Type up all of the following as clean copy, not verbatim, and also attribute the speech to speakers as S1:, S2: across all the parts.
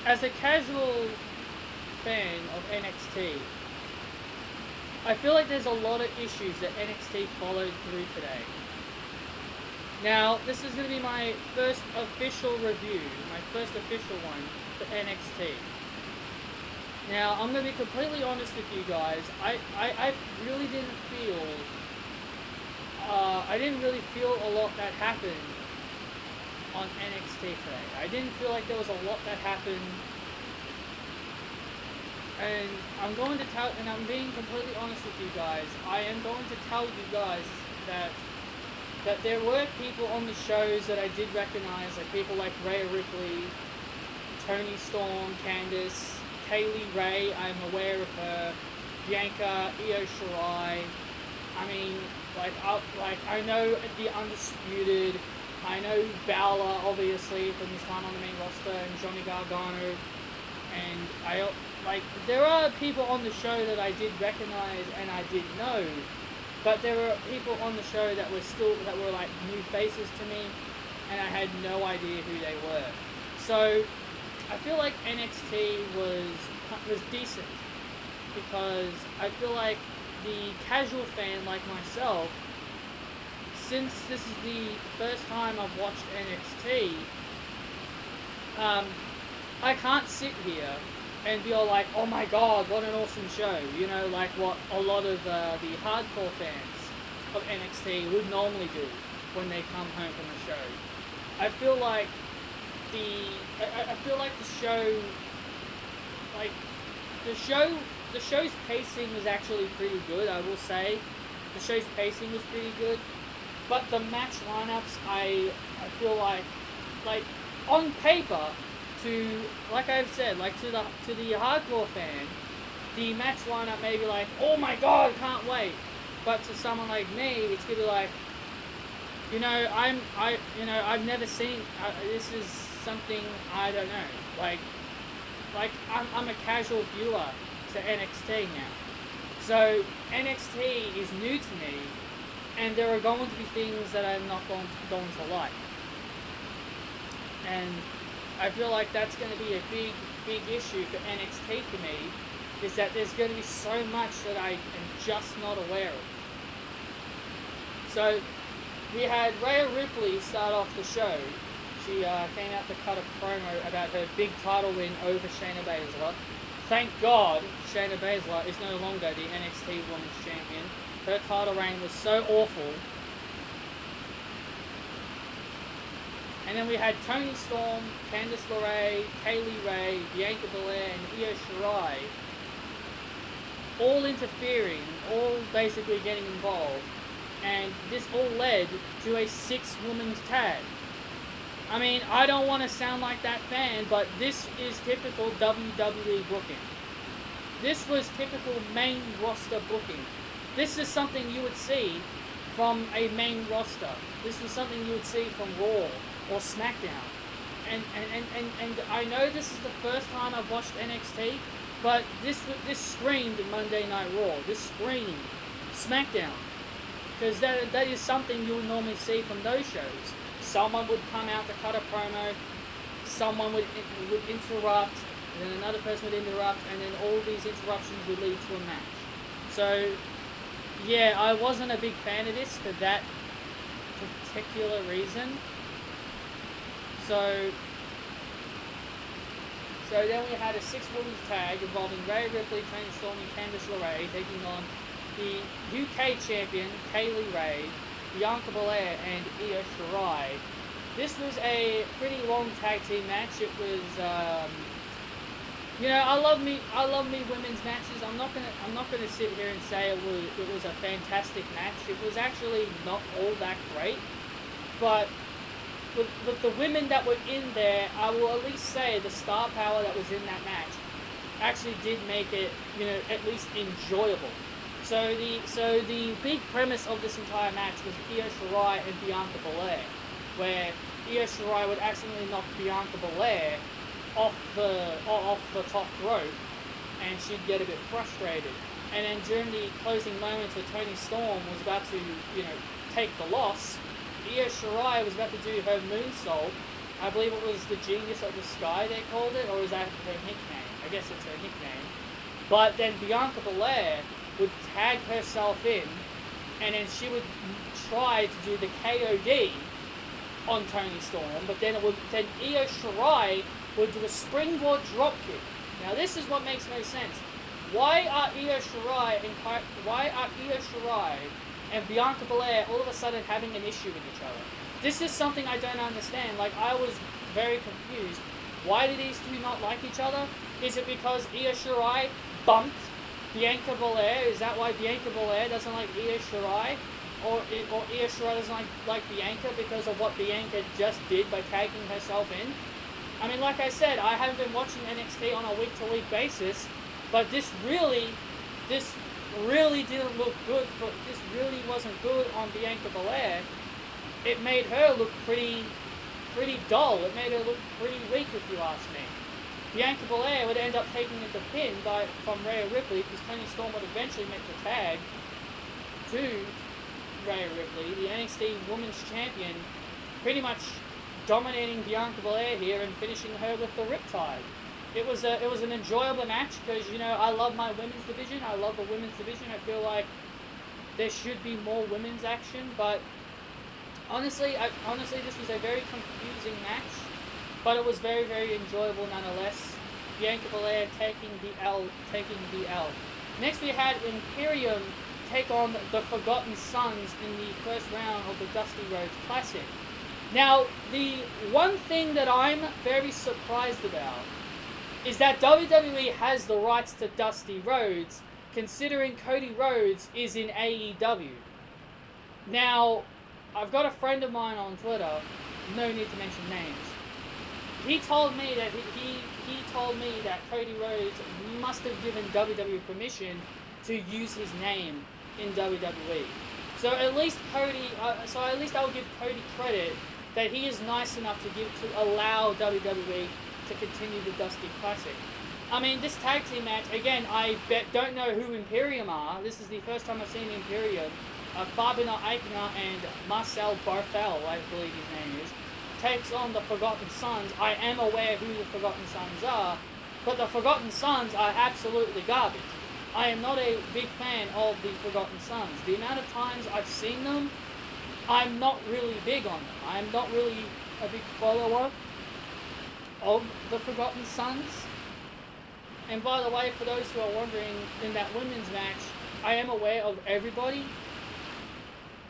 S1: as a casual fan of NXT, I feel like there's a lot of issues that NXT followed through today. Now, this is going to be my first official review, my first official one for NXT. Now, I'm going to be completely honest with you guys. I really didn't feel... I didn't really feel a lot that happened on NXT today. I didn't feel like there was a lot that happened. And I'm going to tell... And I'm being completely honest with you guys. I am going to tell you guys that there were people on the shows that I did recognize, like people like Rhea Ripley, Toni Storm, Candice, Kaylee Ray, I'm aware of her, Bianca, Io Shirai. I mean, I know the Undisputed, I know Balor, obviously, from his time on the main roster, and Johnny Gargano, and there are people on the show that I did recognize and I did know, but there were people on the show that were like new faces to me, and I had no idea who they were. So I feel like NXT was decent, because I feel like the casual fan like myself, since this is the first time I've watched NXT, I can't sit here and be all like, oh my god, what an awesome show, you know, like what a lot of the hardcore fans of NXT would normally do when they come home from a show. I feel like the show's pacing was actually pretty good, I will say. The show's pacing was pretty good. But the match lineups, I feel like on paper, like I've said, like to the hardcore fan, the match lineup may be like, oh my god, can't wait. But to someone like me, it's gonna be like, I've never seen. This is something I don't know. Like I'm a casual viewer to NXT now, so NXT is new to me, and there are going to be things that I'm not going to like, and I feel like that's going to be a big issue for NXT for me, is that there's going to be so much that I am just not aware of. So we had Rhea Ripley start off the show. She came out to cut a promo about her big title win over Shayna Baszler. Thank God Shayna Baszler is no longer the NXT Women's Champion. Her title reign was so awful. And then we had Toni Storm, Candice LeRae, Kaylee Ray, Bianca Belair, and Io Shirai all interfering, all basically getting involved. And this all led to a 6-woman's tag. I mean, I don't want to sound like that fan, but this is typical WWE booking. This was typical main roster booking. This is something you would see from a main roster. This was something you would see from Raw or SmackDown. And I know this is the first time I've watched NXT, but this screamed Monday Night Raw. This screamed SmackDown. Because that is something you would normally see from those shows. Someone would come out to cut a promo, someone would interrupt, and then another person would interrupt, and then all these interruptions would lead to a match. So, yeah, I wasn't a big fan of this for that particular reason. So then we had a 6-women's tag involving Rhea Ripley, Toni Storm, and Candice LeRae taking on the UK champion, Kaylee Ray, Bianca Belair, and Io Shirai. This was a pretty long tag team match. It was, I love me women's matches. I'm not gonna sit here and say it was a fantastic match. It was actually not all that great, but with the women that were in there, I will at least say the star power that was in that match actually did make it, at least enjoyable. So the big premise of this entire match was Io Shirai and Bianca Belair, where Io Shirai would accidentally knock Bianca Belair off the top rope, and she'd get a bit frustrated. And then during the closing moments where Toni Storm was about to, take the loss, Io Shirai was about to do her moonsault, I believe it was the Genius of the Sky they called it, or is that her nickname? I guess it's her nickname. But then Bianca Belair would tag herself in, and then she would try to do the KOD on Toni Storm, but then Io Shirai would do a springboard dropkick. Now this is what makes no sense. Why are Io Shirai and Bianca Belair all of a sudden having an issue with each other? This is something I don't understand. Like, I was very confused. Why do these two not like each other? Is it because Io Shirai bumped Bianca Belair? Is that why Bianca Belair doesn't like Io Shirai? Or Io Shirai doesn't like Bianca because of what Bianca just did by tagging herself in? I mean, like I said, I haven't been watching NXT on a week-to-week basis, but this really didn't look good. This really wasn't good on Bianca Belair. It made her look pretty dull. It made her look pretty weak, if you ask me. Bianca Belair would end up taking the pin from Rhea Ripley, because Toni Storm would eventually make the tag to Rhea Ripley, the NXT Women's Champion, pretty much dominating Bianca Belair here and finishing her with the Riptide. It was an enjoyable match because, you know, I love my women's division. I love the women's division. I feel like there should be more women's action, but honestly, this was a very confusing match, but it was very, very enjoyable nonetheless. Bianca Belair taking the L. Next we had Imperium take on the Forgotten Sons in the first round of the Dusty Rhodes Classic. Now, the one thing that I'm very surprised about is that WWE has the rights to Dusty Rhodes, considering Cody Rhodes is in AEW. Now, I've got a friend of mine on Twitter, no need to mention names. He told me that he told me that Cody Rhodes must have given WWE permission to use his name in WWE. So at least I'll give Cody credit that he is nice enough to allow WWE to continue the Dusty Classic. I mean, this tag team match, again, I don't know who Imperium are. This is the first time I've seen Imperium. Fabio Aichner and Marcel Barthel, I believe his name is, takes on the Forgotten Sons. I am aware who the Forgotten Sons are, but the Forgotten Sons are absolutely garbage. I am not a big fan of the Forgotten Sons. The amount of times I've seen them, I'm not really big on them. I'm not really a big follower of the Forgotten Sons. And by the way, for those who are wondering, in that women's match, I am aware of everybody.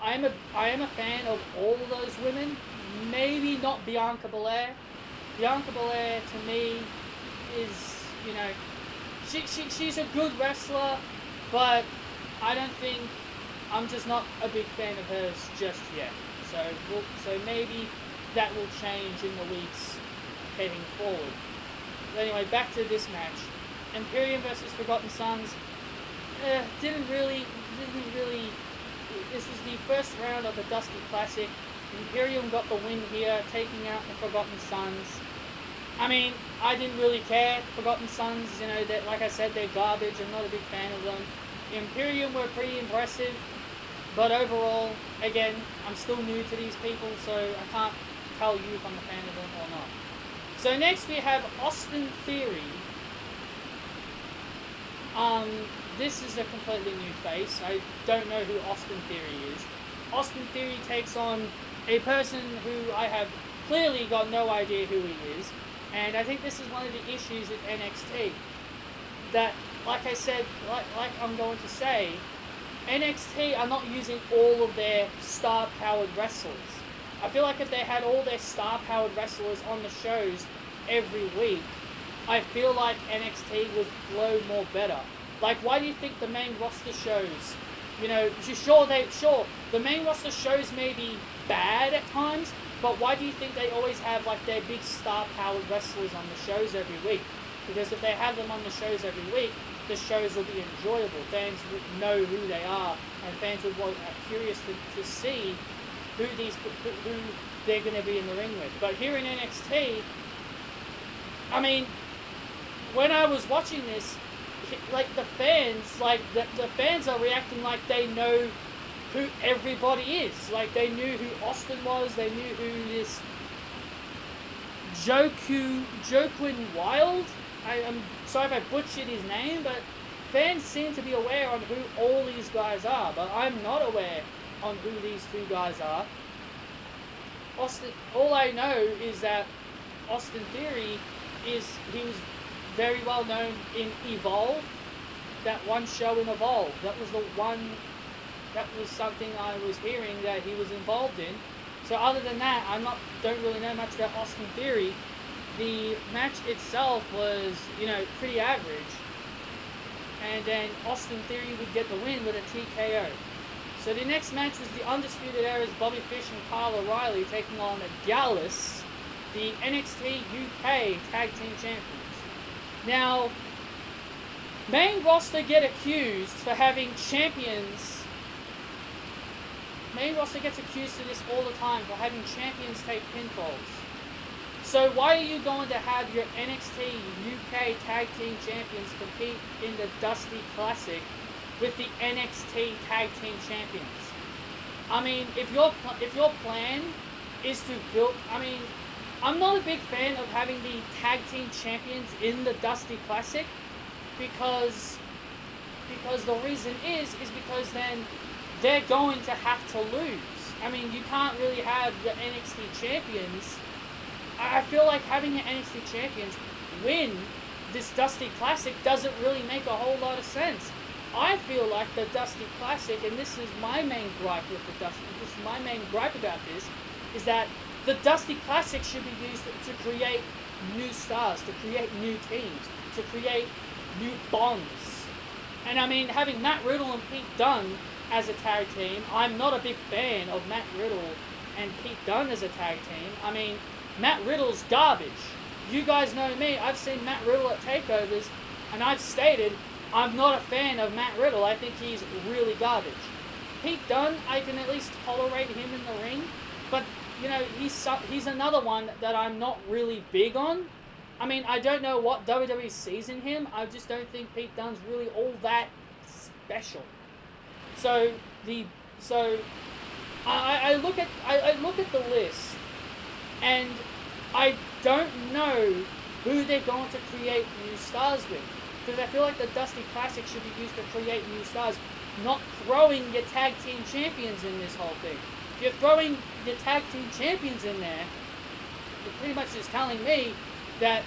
S1: I am a fan of all of those women. Maybe not Bianca Belair. Bianca Belair, to me, is, you know, she's a good wrestler, but I don't think, I'm just not a big fan of hers just yet. So maybe that will change in the weeks heading forward. But anyway, back to this match. Imperium versus Forgotten Sons. Didn't really. This was the first round of the Dusty Classic. Imperium got the win here, taking out the Forgotten Sons. I mean, I didn't really care. Forgotten Sons, you know, that, like I said, they're garbage. I'm not a big fan of them. Imperium were pretty impressive, but overall, again, I'm still new to these people, so I can't tell you if I'm a fan of them or not. So next we have Austin Theory. This is a completely new face. I don't know who Austin Theory is. Austin Theory takes on a person who I have clearly got no idea who he is, and I think this is one of the issues with NXT. That, like I said, like I'm going to say, NXT are not using all of their star-powered wrestlers. I feel like if they had all their star-powered wrestlers on the shows every week, I feel like NXT would flow more better. Like, why do you think the main roster shows, you know, sure, the main roster shows may be bad at times, but why do you think they always have, like, their big star-powered wrestlers on the shows every week? Because if they have them on the shows every week, the shows will be enjoyable. Fans would know who they are, and fans would be curious to see who they're going to be in the ring with. But here in NXT, I mean, when I was watching this, like, the fans are reacting like they know who everybody is. Like, they knew who Austin was, they knew who Joaquin Wild. I'm sorry if I butchered his name, but fans seem to be aware on who all these guys are, but I'm not aware on who these two guys are. All I know is that Austin Theory he was very well known in Evolve, that one show in Evolve. That was something I was hearing that he was involved in. So other than that, don't really know much about Austin Theory. The match itself was, pretty average. And then Austin Theory would get the win with a TKO. So the next match was the Undisputed Era's Bobby Fish and Kyle O'Reilly taking on the Gallus, the NXT UK Tag Team Champions. Now, main roster get accused for having champions. Main roster gets accused of this all the time, for having champions take pinfalls. So why are you going to have your NXT UK Tag Team Champions compete in the Dusty Classic with the NXT Tag Team Champions? I mean, if your plan is to build... I'm not a big fan of having the Tag Team Champions in the Dusty Classic because the reason is because then they're going to have to lose. I mean, you can't really have the NXT Champions... I feel like having the NXT Champions win this Dusty Classic doesn't really make a whole lot of sense. I feel like the Dusty Classic, and this is my main gripe with the Dusty, this is my main gripe about this, is that the Dusty Classic should be used to create new stars, to create new teams, to create new bonds. And I mean, having Matt Riddle and Pete Dunne as a tag team, I'm not a big fan of Matt Riddle and Pete Dunne as a tag team. I mean, Matt Riddle's garbage. You guys know me. I've seen Matt Riddle at takeovers, and I've stated I'm not a fan of Matt Riddle. I think he's really garbage. Pete Dunne, I can at least tolerate him in the ring, but he's another one that I'm not really big on. I mean, I don't know what WWE sees in him. I just don't think Pete Dunne's really all that special. I look at the list. And I don't know who they're going to create new stars with. Because I feel like the Dusty Classic should be used to create new stars, not throwing your tag team champions in this whole thing. If you're throwing your tag team champions in there, you're pretty much just telling me that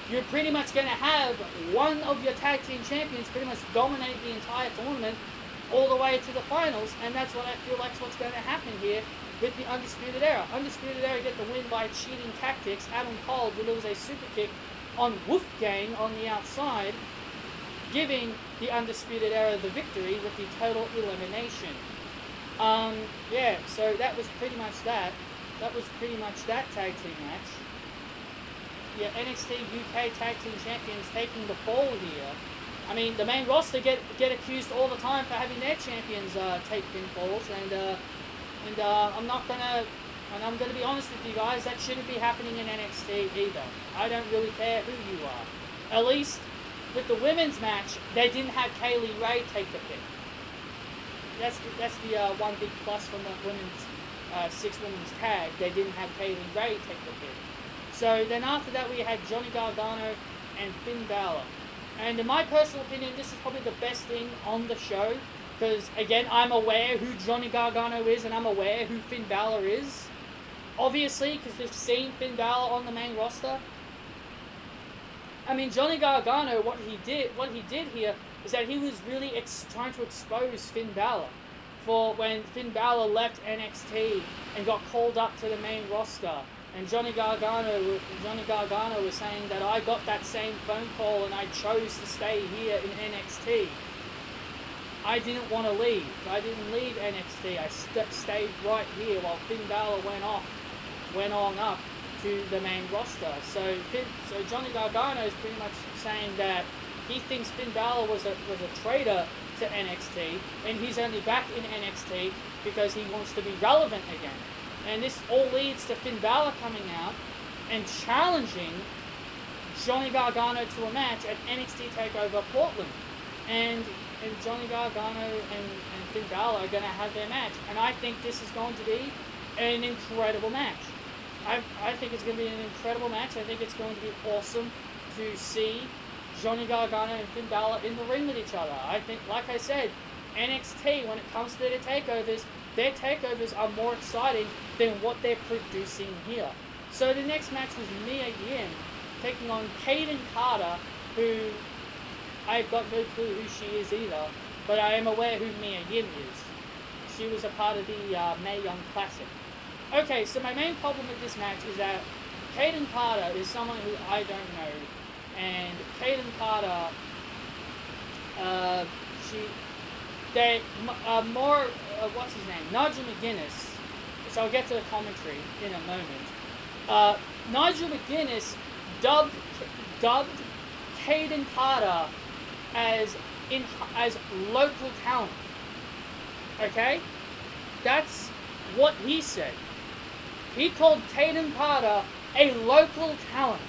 S1: you're pretty much going to have one of your tag team champions pretty much dominate the entire tournament all the way to the finals, and that's what I feel like is what's going to happen here with the Undisputed Era. Undisputed Era get the win by cheating tactics. Adam Cole delivers a super kick on Wolfgang on the outside, giving the Undisputed Era the victory with the total elimination. So that was pretty much that. That was pretty much that tag team match. Yeah, NXT UK Tag Team Champions taking the fall here. I mean, the main roster get accused all the time for having their champions take pinfalls, and I'm gonna be honest with you guys, that shouldn't be happening in NXT either. I don't really care who you are. At least with the women's match, they didn't have Kaylee Ray take the pin. That's the one big plus from the women's six women's tag. They didn't have Kaylee Ray take the pin. So then after that, we had Johnny Gargano and Finn Balor. And in my personal opinion, this is probably the best thing on the show. Because, again, I'm aware who Johnny Gargano is, and I'm aware who Finn Balor is. Obviously, because we've seen Finn Balor on the main roster. I mean, Johnny Gargano, what he did here is that he was really trying to expose Finn Balor for when Finn Balor left NXT and got called up to the main roster. And Johnny Gargano was saying that I got that same phone call and I chose to stay here in NXT. I didn't want to leave. I didn't leave NXT. I stayed right here while Finn Balor went on up to the main roster. So Johnny Gargano is pretty much saying that he thinks Finn Balor was a traitor to NXT, and he's only back in NXT because he wants to be relevant again. And this all leads to Finn Balor coming out and challenging Johnny Gargano to a match at NXT TakeOver Portland. And Johnny Gargano and Finn Balor are going to have their match. And I think this is going to be an incredible match. I think it's going to be an incredible match. I think it's going to be awesome to see Johnny Gargano and Finn Balor in the ring with each other. I think, like I said, NXT, when it comes to their takeovers are more exciting than what they're producing here. So the next match was Mia Yim taking on Kaden Carter, who I've got no clue who she is either, but I am aware who Mia Yim is. She was a part of the Mae Young Classic. Okay, so my main problem with this match is that Kaden Carter is someone who I don't know, and Kaden Carter, what's his name? Nigel McGuinness. So I'll get to the commentary in a moment. Nigel McGuinness dubbed Kaden Carter as local talent. Okay? That's what he said. He called Kaden Carter a local talent.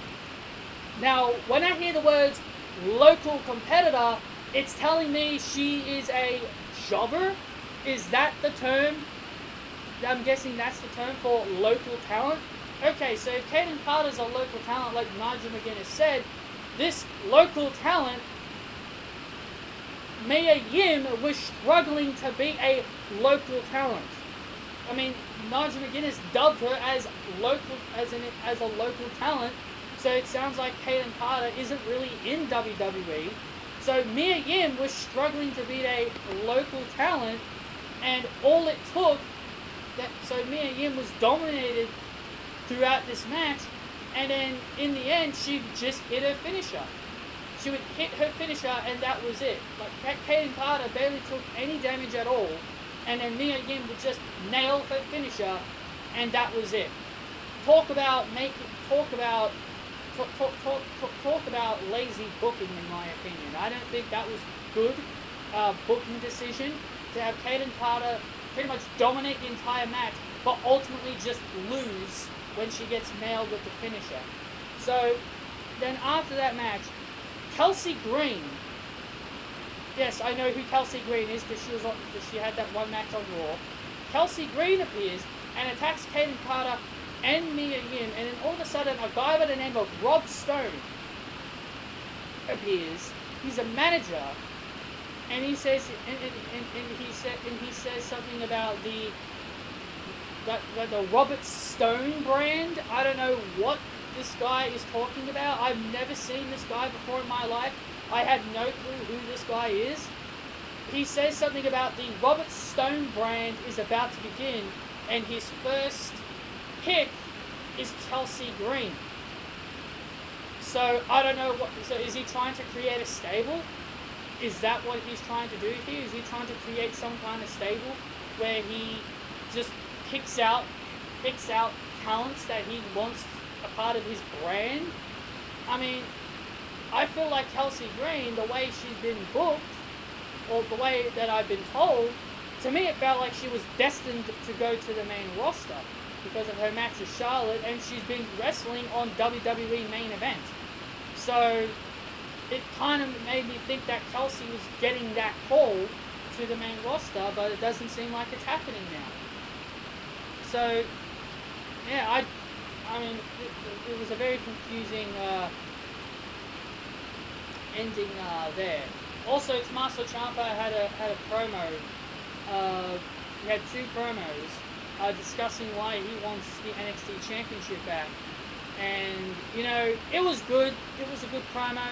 S1: Now, when I hear the words local competitor, it's telling me she is a jobber. Is that the term? I'm guessing that's the term for local talent. Okay, so if Kaden Carter's a local talent, like Nigel McGuinness said, this local talent, Mia Yim, was struggling to be a local talent. I mean, Nigel McGuinness dubbed her as a local talent, so it sounds like Kaden Carter isn't really in WWE. So Mia Yim was struggling to be a local talent, and all it took, so Mia Yim was dominated throughout this match, and then in the end, she just hit her finisher. She would hit her finisher, and that was it. Like, Kaden Carter barely took any damage at all, and then Mia Yim would just nail her finisher, and that was it. Talk about lazy booking, in my opinion. I don't think that was good booking decision to have Kaden Carter pretty much dominate the entire match, but ultimately just lose when she gets nailed with the finisher. So then after that match, Kelsey Green. Yes, I know who Kelsey Green is because she had that one match on Raw. Kelsey Green appears and attacks Kaden Carter and Mia Yim, and then all of a sudden a guy by the name of Rob Stone appears. He's a manager, and he says he says something about the Robert Stone brand. I don't know what this guy is talking about. I've never seen this guy before in my life. I have no clue who this guy is. He says something about the Robert Stone brand is about to begin, and his first pick is Kelsey Green. So I don't know so is he trying to create a stable? Is that what he's trying to do here? Is he trying to create some kind of stable where he just picks out talents that he wants a part of his brand? I mean, I feel like Kelsey Green, the way she's been booked, or the way that I've been told, to me it felt like she was destined to go to the main roster because of her match with Charlotte, and she's been wrestling on WWE main event. So it kind of made me think that Kelsey was getting that call to the main roster, but it doesn't seem like it's happening now. So, yeah, I mean, it was a very confusing ending there. Also, Tommaso Ciampa had a promo. He had two promos discussing why he wants the NXT Championship back. And, you know, it was good. It was a good promo.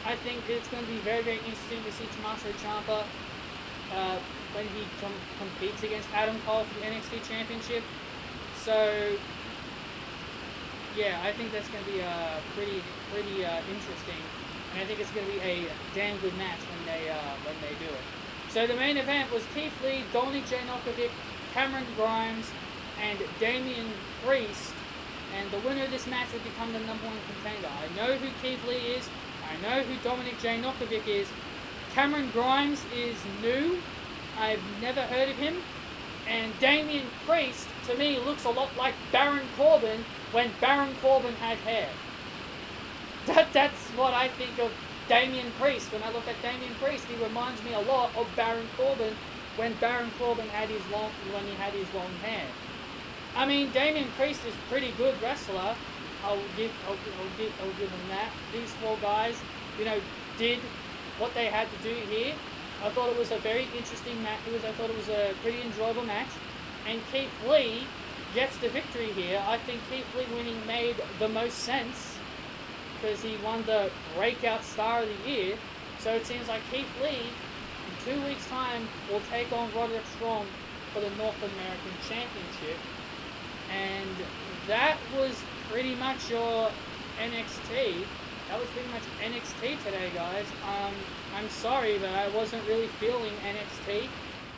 S1: I think it's going to be very, very interesting to see Tommaso Ciampa when he competes against Adam Cole for the NXT Championship. So, yeah, I think that's going to be pretty interesting. And I think it's going to be a damn good match when they do it. So the main event was Keith Lee, Dominik Dijakovic, Cameron Grimes, and Damian Priest. And the winner of this match would become the number one contender. I know who Keith Lee is. I know who Dominik Dijakovic is. Cameron Grimes is new. I've never heard of him. And Damian Priest, to me, looks a lot like Baron Corbin when Baron Corbin had hair. That's what I think of Damian Priest. When I look at Damian Priest, he reminds me a lot of Baron Corbin when Baron Corbin had his long hair. I mean, Damian Priest is a pretty good wrestler. I'll give them that. These four guys, did what they had to do here. I thought it was a very interesting match. I thought it was a pretty enjoyable match. And Keith Lee gets the victory here. I think Keith Lee winning made the most sense because he won the Breakout Star of the Year. So it seems like Keith Lee, in 2 weeks' time, will take on Roderick Strong for the North American Championship. And that was pretty much your NXT. That was pretty much NXT today, guys. I'm sorry, but I wasn't really feeling NXT.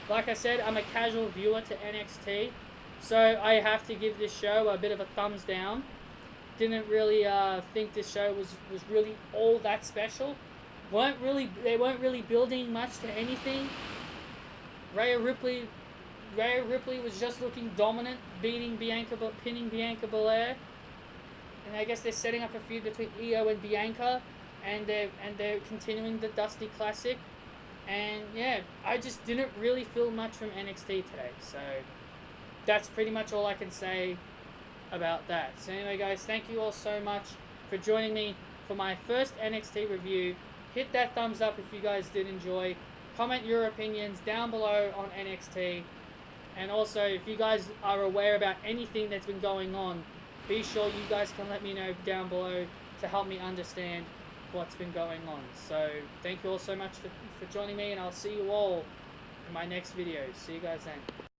S1: Like I said, I'm a casual viewer to NXT, so I have to give this show a bit of a thumbs down. Didn't really think this show was really all that special. They weren't really building much to anything. Rhea Ripley was just looking dominant, pinning Bianca Belair. And I guess they're setting up a feud between Io and Bianca, and they're continuing the Dusty Classic. And yeah, I just didn't really feel much from NXT today. So that's pretty much all I can say about that. So anyway, guys, thank you all so much for joining me for my first NXT review. Hit that thumbs up if you guys did enjoy. Comment your opinions down below on NXT. And also, if you guys are aware about anything that's been going on, be sure you guys can let me know down below to help me understand what's been going on. So, thank you all so much for joining me, and I'll see you all in my next video. See you guys then.